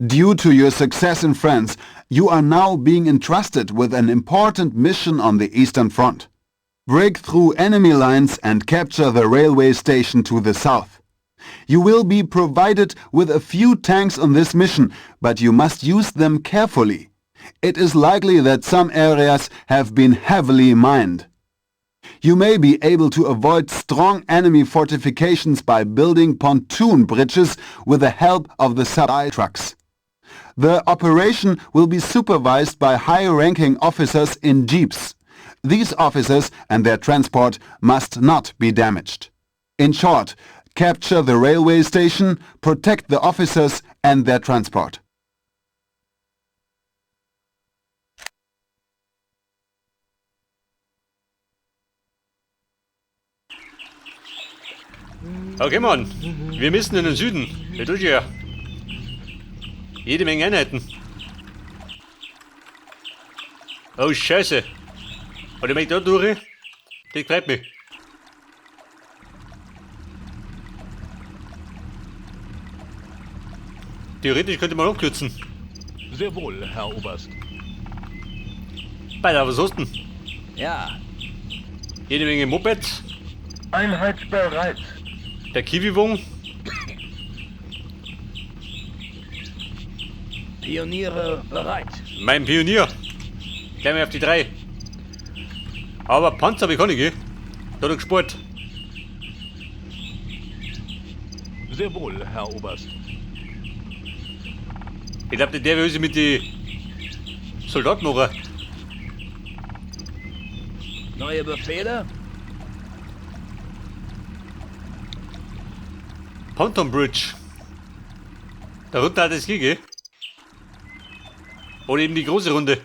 Due to your success in France, you are now being entrusted with an important mission on the Eastern Front. Break through enemy lines and capture the railway station to the south. You will be provided with a few tanks on this mission, but you must use them carefully. It is likely that some areas have been heavily mined. You may be able to avoid strong enemy fortifications by building pontoon bridges with the help of the supply trucks. The operation will be supervised by high-ranking officers in jeeps. These officers and their transport must not be damaged. In short, capture the railway station, protect the officers and their transport. Okay, Mann. Wir müssen in den Süden. Wie tut ihr? Jede Menge Einheiten. Oh, Scheiße. Und ich möchte da durch. Das gefällt mich. Theoretisch könnte man abkürzen. Sehr wohl, Herr Oberst. Beide, was hast du denn? Ja. Jede Menge Mopeds. Einheit bereit. Der Kiwi-Wung. Pioniere bereit. Mein Pionier. Gleich mal auf die 3. Aber Panzer habe ich auch nicht, gell? Da hat er gespart. Sehr wohl, Herr Oberst. Ich glaube, der will sich mit den Soldaten machen. Neue Befehle? Ponton Bridge. Darunter hat es gell? Oder eben die große Runde.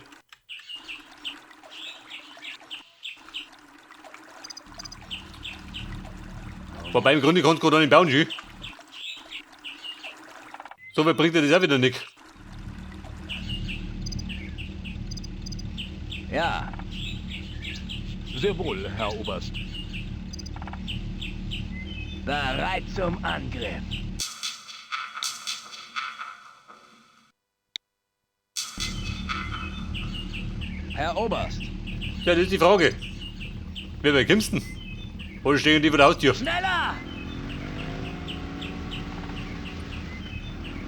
Wobei im Grunde kannst du gar nicht bauen, gell? So weit bringt dir das auch wieder nicht. Ja. Sehr wohl, Herr Oberst. Bereit zum Angriff. Herr Oberst. Ja, das ist die Frage. Wer bei Kimsten? Oder stehen die vor der Haustür? Schneller!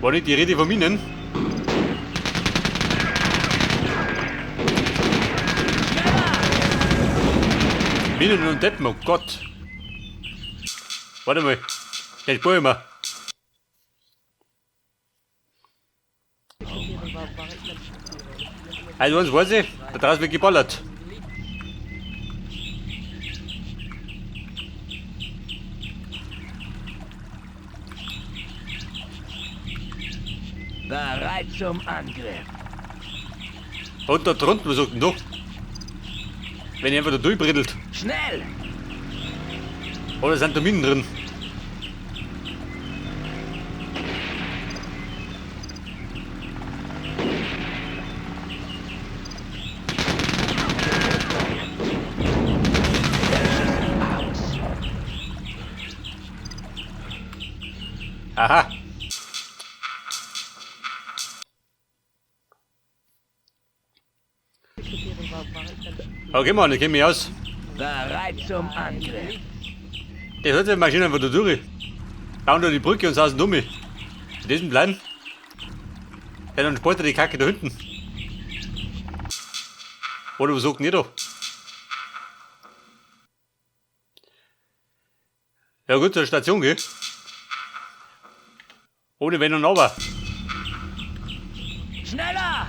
War nicht die Rede von Minen? Minen und Deppen, oh Gott. Warte mal. Den spüre ich mal. Also eins weiß ich, da draußen wird geballert. Bereit zum Angriff. Und da drunten, was sagt denn da? Wenn ich einfach da durchbrittelt. Schnell! Oder sind da Minen drin? Aha. Okay, Mann, ich kenne mich aus. Bereit zum Angriff. Die hört die Maschine einfach da durch. Bauen da die Brücke und sausen um mich. In diesem Plan. Ja, dann spart er die Kacke da hinten. Oder was sagt denn ihr da? Ja gut, zur Station, gell? Ohne Wenn und Aber. Schneller!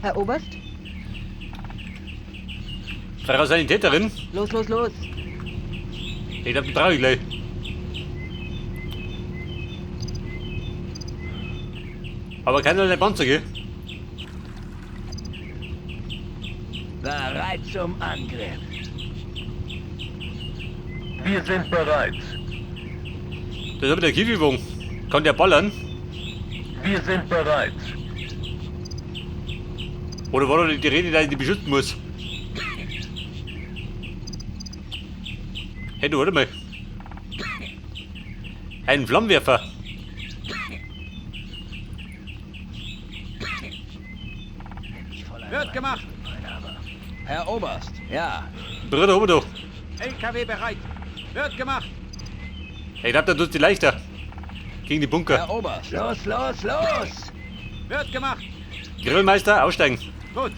Herr Oberst? Frau Sanitäterin? Los, los, los! Ich glaub, die brauche ich gleich. Aber keinerlei Panzer, gell? Bereit zum Angriff. Wir sind bereit. Das ist aber der Kiwi-Wung. Kann der ballern? Wir sind bereit. Oder war da die Rede, dass ich die beschützen muss? Hey, du, warte mal. Ein Flammenwerfer. Wird gemacht. Herr Oberst. Ja. Bruder, oben doch. LKW bereit. Wird gemacht. Ich glaub, da tut die leichter. Gegen die Bunker. Herr Oberst. Los, los, los. Wird gemacht. Grillmeister, aussteigen. Gut.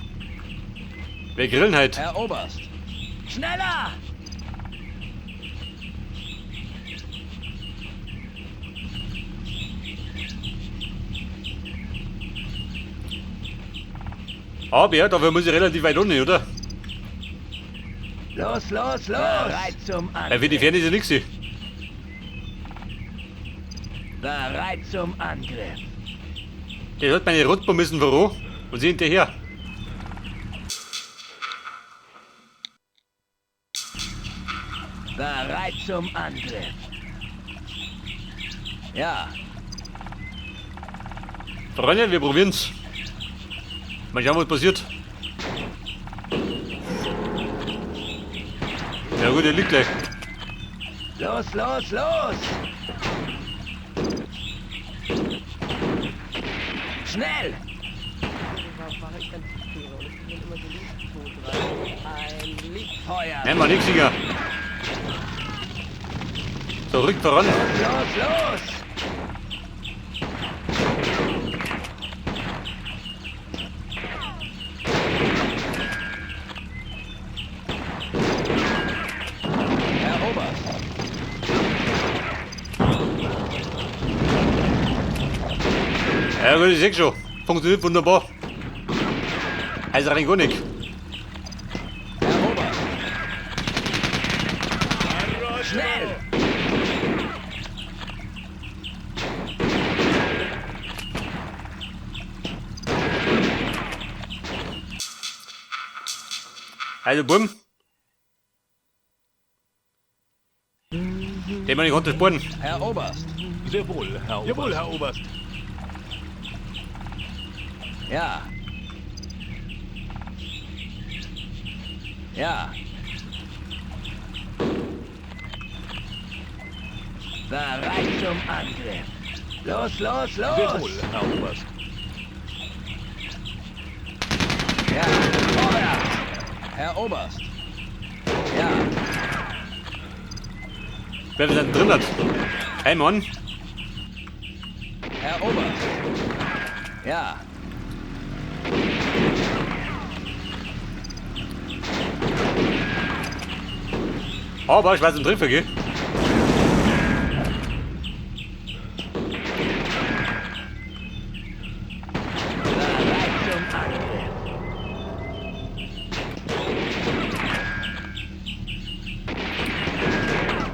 Wir grillen halt. Herr Oberst. Schneller! Aber ja, dafür muss ich relativ weit unten, oder? Los, los, los! Bereit zum Weil für die Angriff. Ferne ist ja nichts. Bereit zum Angriff. Der hat meine Rotbomben müssen voran und sie hinterher. Bereit zum Angriff. Ja. Freunde, wir probieren's. Mal schauen, was passiert. Ja gut, er liegt gleich. Los, los, los! Schnell! War ich ganz zufrieden. Und es sind immer so links, 2, 3, ein Licht. Feuer! Nein, mal nix, Digga. So, rückt voran. Los, los! Herr Oberst! Ja gut, ich seh schon. Funktioniert wunderbar. Also rein gar nicht. Herr Oberst! Schnell! Also, Bumm. Den man nicht runtersparen. Herr Oberst! Sehr wohl, Herr Oberst. Jawohl, Herr Oberst. Ja. Ja. Bereit zum Angriff. Los, los, Sehr wohl, los! Herr Oberst. Ja. Feuer! Herr Oberst! Ja. Wer ist denn drin hat? Hey Mann. Herr Oberst! Ja. Aber ich weiß im Treffer, gell? Bereit zum Angriff.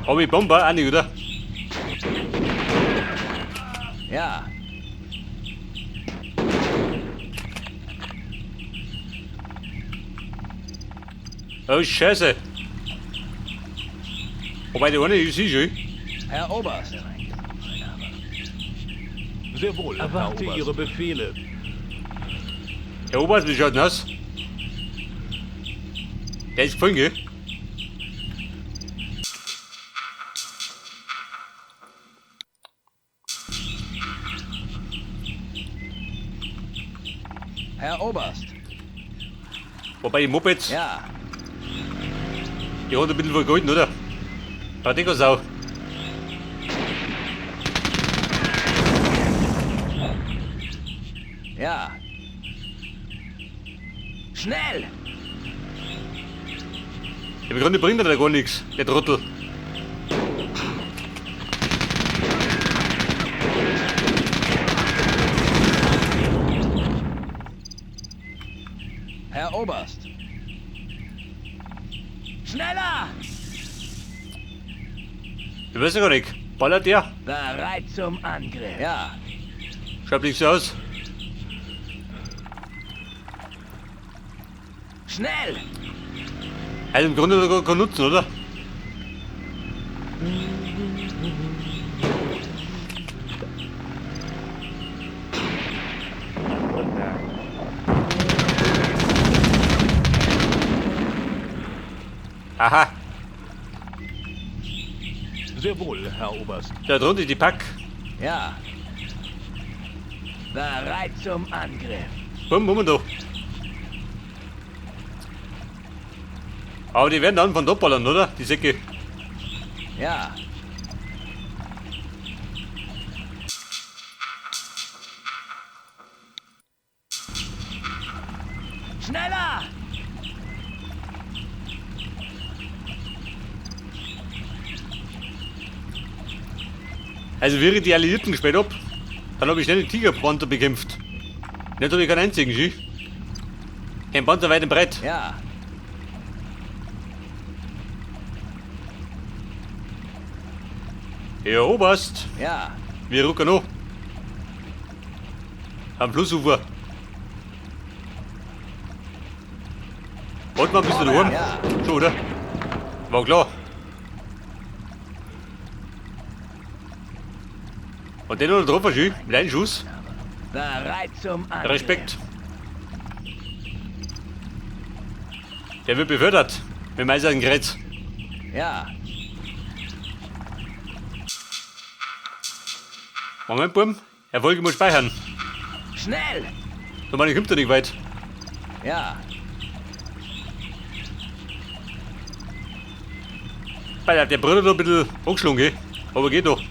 Aber ich Bomber, auch nicht, oder? Ja. Oh, Scheiße. Wobei die eine ist schon. Herr Oberst! Sehr wohl, erwarte Ihre Befehle. Der Oberst, wie schaut denn aus? Der ist gefallen, gell? Herr Oberst! Wobei die Mopeds, Ja. die hat ein bisschen vergeuden, oder? Radikosau. Ja. Schnell! Im Grunde bringt er da gar nichts, der Trottel. Herr Oberst! Schneller! Ich weiß ja gar nicht. Ballert der? Bereit zum Angriff. Ja. Schaut nicht so aus. Schnell! Also im Grunde hat er gar keinen Nutzen, oder? Aha, Sehr wohl, Herr Oberst. da drunter ist die Pack. Ja. Bereit zum Angriff. Moment da. Aber die werden dann von dort ballern, oder? Die Säcke. Ja. Schneller! Also wäre die Alliierten gespielt ab, dann habe ich schnell den Tigerpanther bekämpft. Nicht habe ich keinen einzigen, schau. Kein Panther weit und breit. Ja. Ja, Oberst, Ja. wir rücken noch. Am Flussufer. Warte mal, bist du daheim? Ja. So, oder? War klar. Und den noch drauf, schön, mit einem Schuss. Bereit zum Angriff. Respekt. Der wird befördert. Mit dem eisernen Gerät. Ja. Moment, Bum. Erfolge muss speichern. Schnell! So, meine kommt er nicht weit. Ja. Weil der Bruder da ein bisschen angeschlungen, aber geht doch.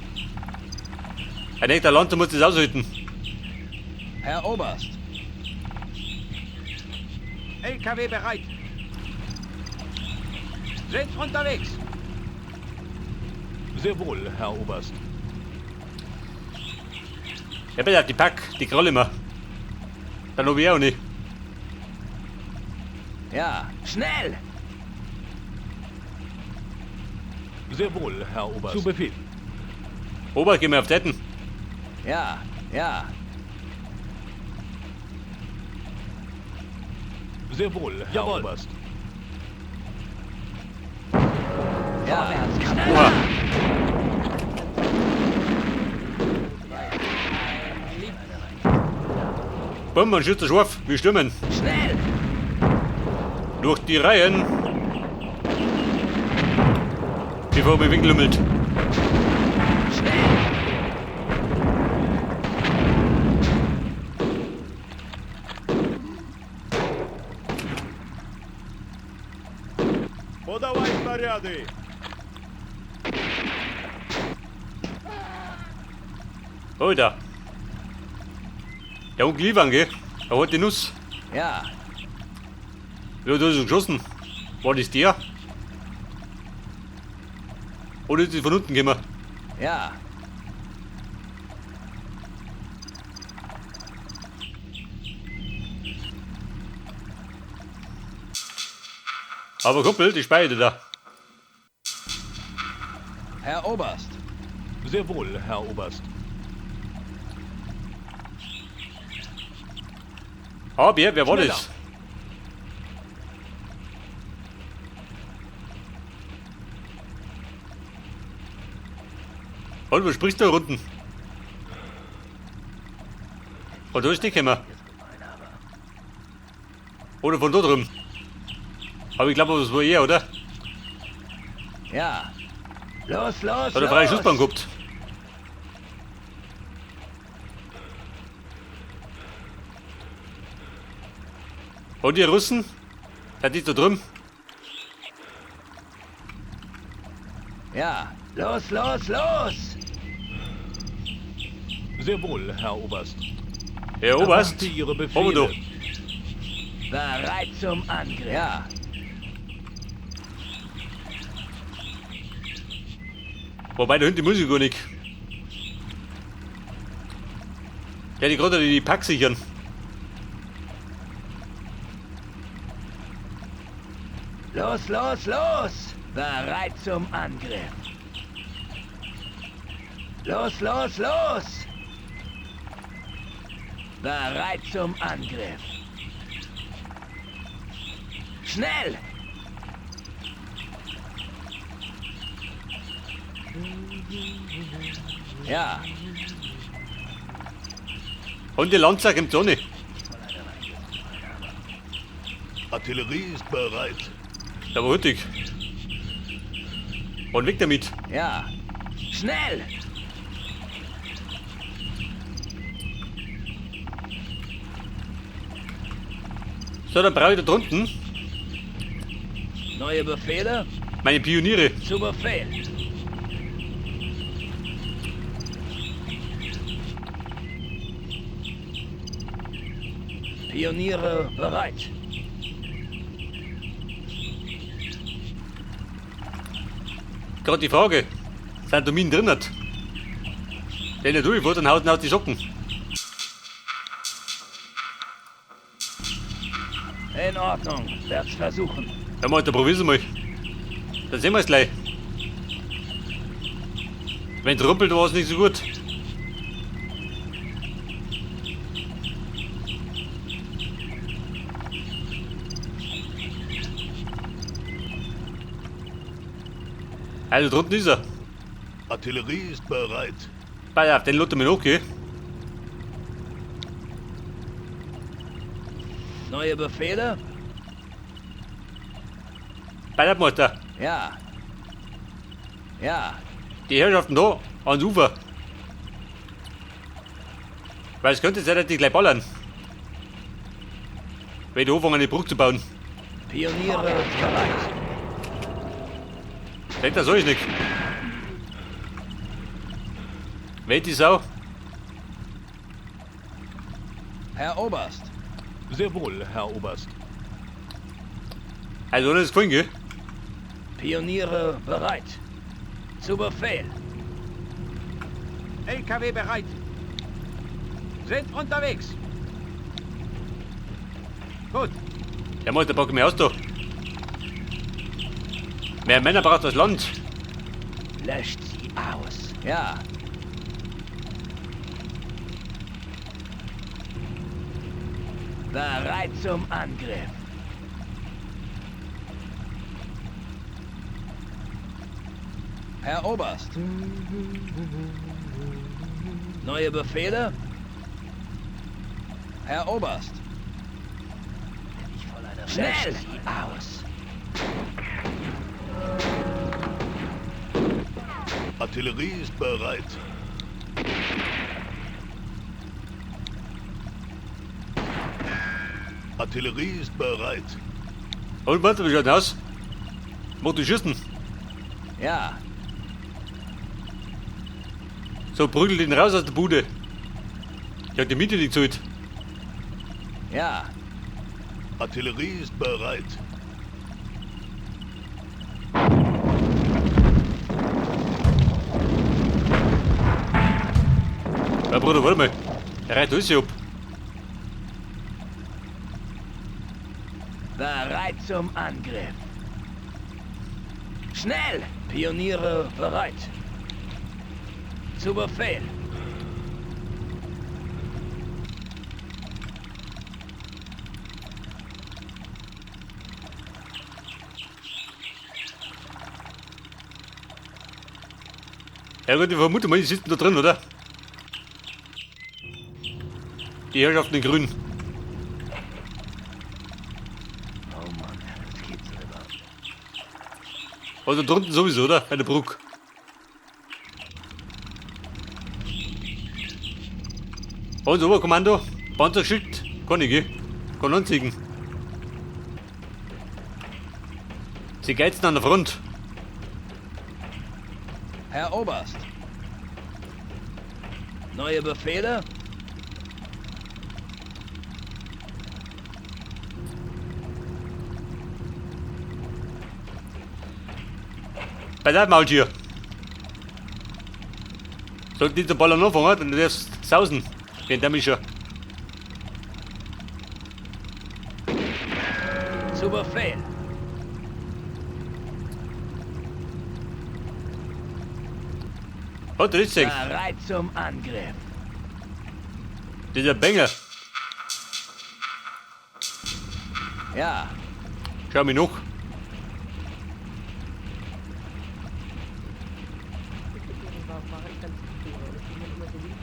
Er denkt, der Land muss das aushalten. Herr Oberst. LKW bereit. Sind unterwegs. Sehr wohl, Herr Oberst. Ja, bitte, die Pack, die Krolle immer. Dann hab ich auch nicht. Ja. Schnell! Sehr wohl, Herr Oberst. Zu Befehl. Ober, geh mal auf Seiten. Ja. Ja. Sehr wohl, Herr Jawohl. Oberst. Ja. Oha. Bum, man schützt scharf, wir stürmen. Schnell! Durch die Reihen. Bevor wir weglummelt. Schnell! Подавай снаряды. Oh, da. Der Onkel Ivan, gell? Er hat die Nuss. Ja. Ja, da ist er geschossen. War das der? Oder ist die von unten gekommen? Ja. Aber Kumpel, die Speide da. Herr Oberst. Sehr wohl, Herr Oberst. Ah, wer war Schneller. das? Und was sprichst du da unten? Von da ist die gekommen. Oder von da drüben. Aber ich glaube, das war er, oder? Ja. Los, los, Hat er freie Schussbahn gehabt. Und die Russen? Der ist da drüben. Ja. Los, los, los! Sehr wohl, Herr Oberst. Herr Oberst, Erwarte Ihre komm du. Befehle. Bereit zum Angriff. Ja. Wobei, da hinten muss ich gar nicht. Ja, die gerade die Pack sichern. Los, los, los! Bereit zum Angriff. Los, los, los! Bereit zum Angriff. Schnell! Ja, Und die Landsack im Sonne. Artillerie ist bereit. Da war hütig. Und weg damit. ja. Schnell! So, dann brauche ich da drunten Neue Befehle? meine Pioniere. Zu Befehl. Pioniere bereit. Gerade die Frage, sind da Minen drin? Wenn er durchfährt, dann haut die Socken. In Ordnung. Werd's versuchen. Ja, mal, dann probier's mal. Dann sehen wir es gleich. Wenn es rumpelt, war es nicht so gut. Also drunten ist er. Artillerie ist bereit. Pass auf, den lotten wir noch, gell? Neue Befehle? Pass auf, Meister. Ja. Ja. Die Herrschaften da, ans Ufer. Weil es könnte sein, dass die gleich ballern. Wenn die anfangen, eine Brücke zu bauen. Pioniere bereit. Denkt das soll ich nicht. Weht die Sau? Herr Oberst. Sehr wohl, Herr Oberst. Also, ohne das gefallen, gell? Pioniere bereit. Zu Befehl. LKW bereit. Sind unterwegs. Gut. Ja, Meister, pack mich aus da. Mehr Männer braucht das Land. Löscht sie aus. Ja. Bereit zum Angriff. Herr Oberst. Neue Befehle? Herr Oberst. Schnell! Sie aus. Artillerie ist bereit. Artillerie ist bereit. Und warte, wie schaut aus? Mach du schießen. Ja. So, prügel den raus aus der Bude. Ich hab die Miete nicht gezahlt. Ja. Artillerie ist bereit. Ja, Bruder, warte mal. Der reißt alles ab. Bereit zum Angriff. Schnell! Pioniere bereit. Zu Befehl. Ja gut, ich vermute mal, die sitzen da drin, oder? Die Herrschaften in Grün. Oh Mann, das geht's rüber. Also drunten sowieso, oder? Bei der Brücke. Und Oberkommando, Panzer geschickt. Kann ich, gell? Kann anziehen. Sie geizen an der Front. Herr Oberst. Neue Befehle? Bei der Maultier. Sollte dieser Ballon anfangen, dann darfst du sausen. Kennt der mich schon. Zu Befehl. Hat er das gesehen? Bereit zum Angriff. Dieser Bengel. Ja. Schau mich noch. War ich ganz zufrieden. Und ich bin immer so lieb.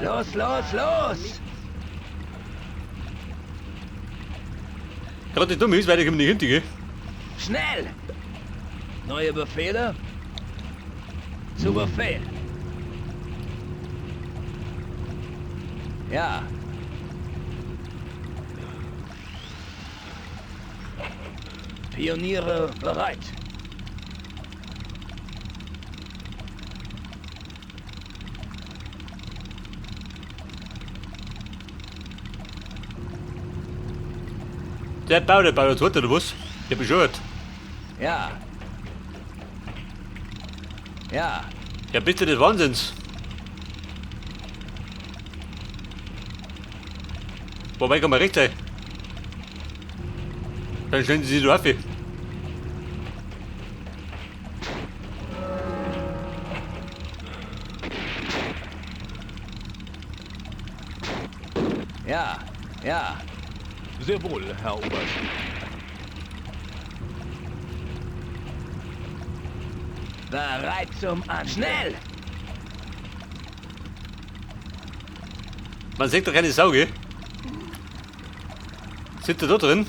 Los, los, los! Gerade nicht dumm ist, weil ich ihm nicht hinter, gell? Schnell! Neue Befehle? Zu Befehl. Ja. Pioniere bereit. Der baut tot, oder was? Der bescheuert. Ja. Ja. Ja, bitte des Wahnsinns. Wobei kann man recht sein. Dann stellen Sie die Waffe. Ja. Ja. Sehr wohl, Herr Oberst. Bereit zum Schnell! Man sieht doch keine Sau, gell? Sitzt er da drin?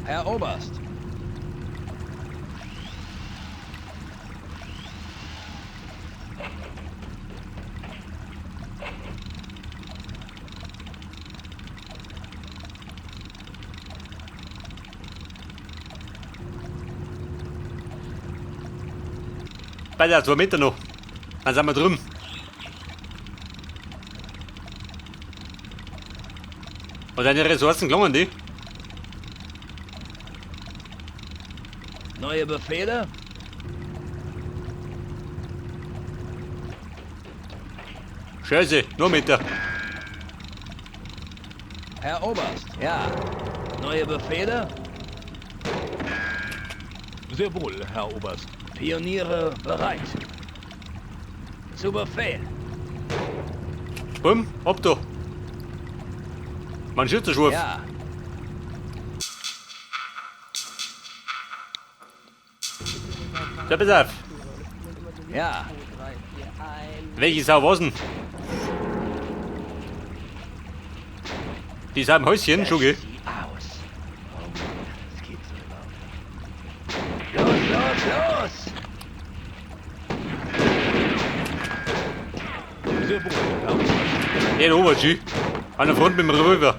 Herr Oberst. Bei der 2 Meter noch. Dann sind wir drüben. Und deine Ressourcen gelungen, die? Neue Befehle? Scheiße, nur Meter. Herr Oberst. Ja. Neue Befehle? Sehr wohl, Herr Oberst. Pioniere bereit. Zu Befehl. Bumm, ab da. Mein Schützenschwurf. Ja. Ja, pass auf. Ja. 2, 3, 4, 1. Welche Sau war's denn? Die ist am Häuschen, schon gell? Sieh aus. Oh, das geht so überhaupt nicht. Los! Sehr wohl, Herr Oberst. Der Oberschü. An der Front mit dem Revolver.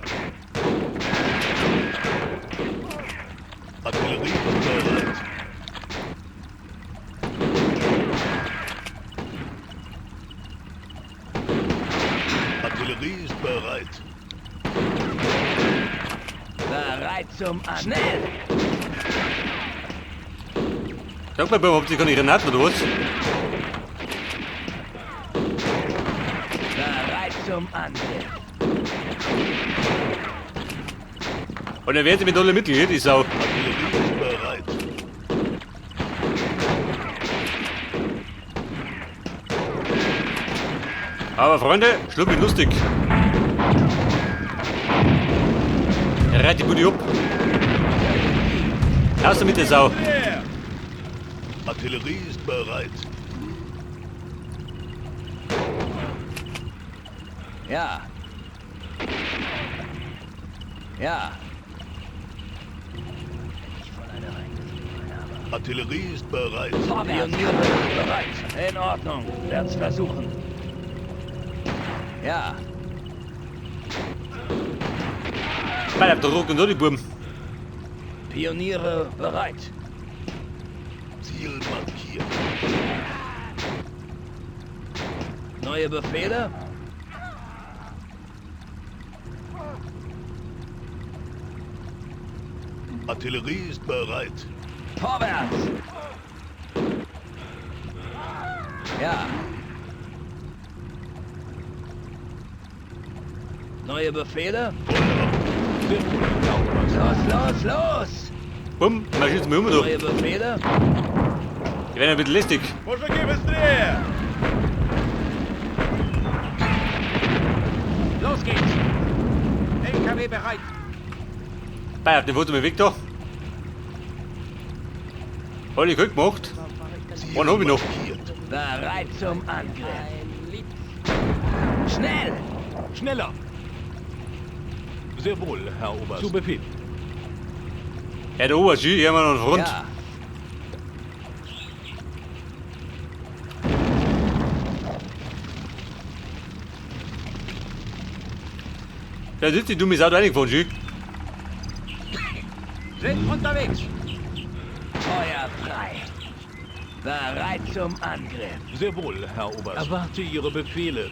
Artillerie bereit. Artillerie ist bereit. Bereit zum Schnell! Sag mal, habt ihr keine Granaten oder was? Bereit zum Angriff. Und er wehrt sie mit allen Mitteln, gell, die Sau. Artillerie ist bereit. Aber Freunde, schluck mich lustig. Reit die Bude ab. Raus damit der Sau. Artillerie ist bereit. Ja. Ja. Ich voll eine reingefallen habe. Artillerie ist bereit. Pioniere bereit. In Ordnung. Werd's versuchen. Ja. Bleibt der Ruck und die Buben. Pioniere bereit. Ziel markiert. Neue Befehle? Artillerie ist bereit. Vorwärts! Ja. Neue Befehle? Sehr wohl, Herr Oberst. Los! Bumm, mal schießt mir um da. Neue Befehle? Die werden ein bisschen lästig. Los geht's! LKW bereit! Bleibt, den Foto mit weg da. Alle gut gemacht. Ziel Einen hab ich noch. markiert. Bereit zum Angriff. Ein Lied. Schnell! Schneller! Sehr wohl, Herr Oberst. Zu Befehl. Ja, der Oberschü, hier haben wir noch einen Front. Ja. Da sind die dummes Auto reingefahren, Schi. Sind unterwegs. Feuer frei. Bereit zum Angriff. Sehr wohl, Herr Oberst. Erwarte Ihre Befehle.